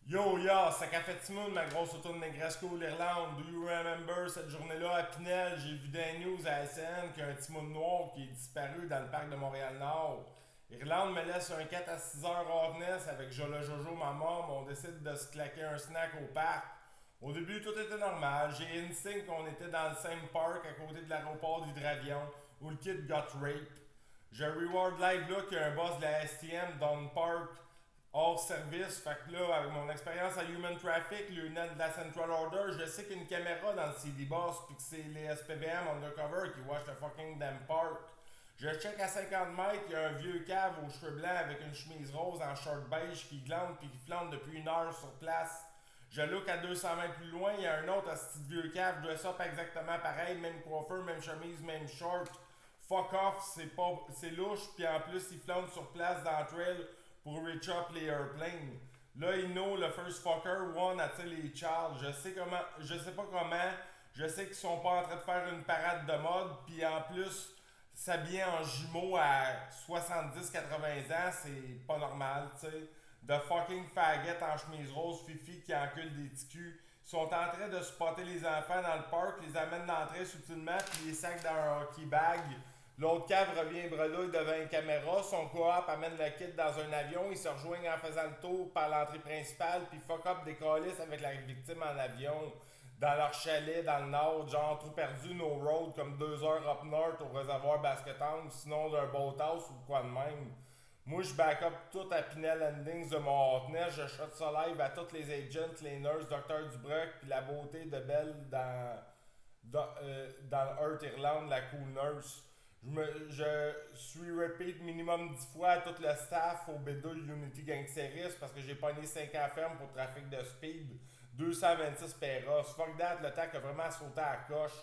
Yo, yo, c'est Café Timoun, ma grosse auto de Negrasco, l'Irlande. Do you remember cette journée-là à Pinel? J'ai vu des news à SN qu'il y a un Timoun noir qui est disparu dans le parc de Montréal-Nord. Irlande me laisse un 4 à 6 heures hors-ness avec Jola Jojo, ma mom. On décide de se claquer un snack au parc. Au début, tout était normal. J'ai instinct qu'on était dans le same park à côté de l'aéroport d'Hydravion où le kid got rape. Je reward live là qu'il y a un boss de la STM dans le park hors service. Fait que là, avec mon expérience à Human Traffic, le net de la Central Order, je sais qu'il y a une caméra dans le CD Boss puis que c'est les SPVM undercover qui watch the fucking damn park. Je check à 50 mètres, il y a un vieux cave aux cheveux blancs avec une chemise rose en short beige qui glande puis qui flambe depuis une heure sur place. Je look à 200 mètres plus loin, il y a un autre à ce petit vieux cave, dress up exactement pareil, même coiffeur, même chemise, même short. Fuck off, c'est louche, puis en plus il flambe sur place dans le trail pour reach up les airplanes. Là, il know le first fucker one attire les Charles. Je sais pas comment, je sais qu'ils sont pas en train de faire une parade de mode, puis en plus, s'habiller en jumeaux à 70-80 ans, c'est pas normal, tu sais. De fucking faggot en chemise rose, fifi qui encule des ticus. Ils sont en train de spotter les enfants dans le parc, les amènent d'entrée subtilement, puis les sacs dans un hockey bag. L'autre cave revient bredouille devant une caméra, son coop amène le kit dans un avion, ils se rejoignent en faisant le tour par l'entrée principale, puis fuck up des calices avec la victime en avion, dans leur chalet dans le nord, genre tout perdu, no road, comme 2 heures up north au réservoir Basketown, sinon d'un boathouse ou quoi de même. Moi, je back up tout à Pinel Endings de mon hotness, je shot ça live à tous les agents, les nurses, Dr. Dubreuil, puis la beauté de Belle dans Earth Irlande, la cool nurse. Je suis repeat minimum 10 fois à tout le staff au B2 Unity Gangsteris parce que j'ai pogné 5 ans ferme pour trafic de speed, 226 péros. Fuck that, le tac a vraiment sauté à la coche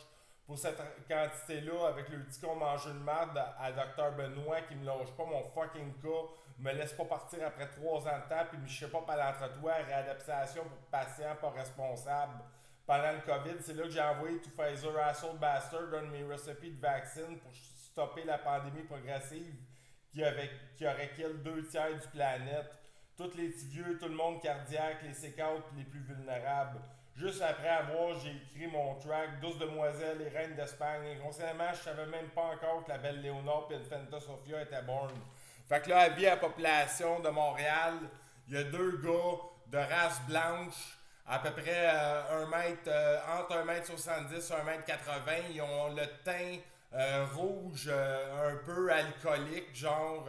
pour cette quantité-là avec le petit con mangé de merde à Dr Benoît qui me longe pas mon fucking cas, me laisse pas partir après 3 ans de temps puis me chie pas par l'entre-toi, réadaptation pour patients pas responsables. Pendant le COVID, c'est là que j'ai envoyé tout Pfizer Asshole Bastard, un de mes recipes de vaccine pour stopper la pandémie progressive qui aurait kill 2 tiers du planète. Tous les petits vieux, tout le monde cardiaque, les séquelles les plus vulnérables. Juste après avoir, j'ai écrit mon track Douce demoiselles et reines d'Espagne. Inconsciemment, je savais même pas encore que la belle Léonore et Fenta Sofia étaient born. Fait que là, avis à la population de Montréal, il y a 2 gars de race blanche à peu près entre 1m70 et 1m80. Ils ont le teint rouge, un peu alcoolique, genre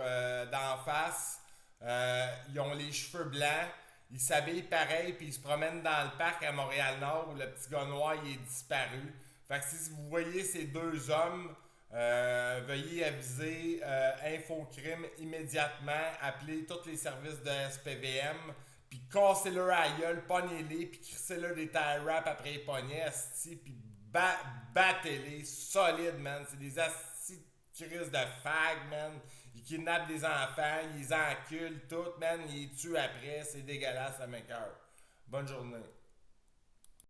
d'en face. Ils ont les cheveux blancs. Ils s'habillent pareil, puis ils se promènent dans le parc à Montréal-Nord où le petit gars noir il est disparu. Fait que si vous voyez ces 2 hommes, veuillez aviser Infocrime immédiatement, appelez tous les services de SPVM, puis cassez-leur à la gueule, pognez-les, puis crissez-leur des tie wraps après les poignets, asti, puis battez-les, solide, man. C'est des asti de crise de fag, man. Ils kidnappent des enfants, ils les enculent, tout, man. Ils les tuent après, c'est dégueulasse, ça m'écoeure. Bonne journée.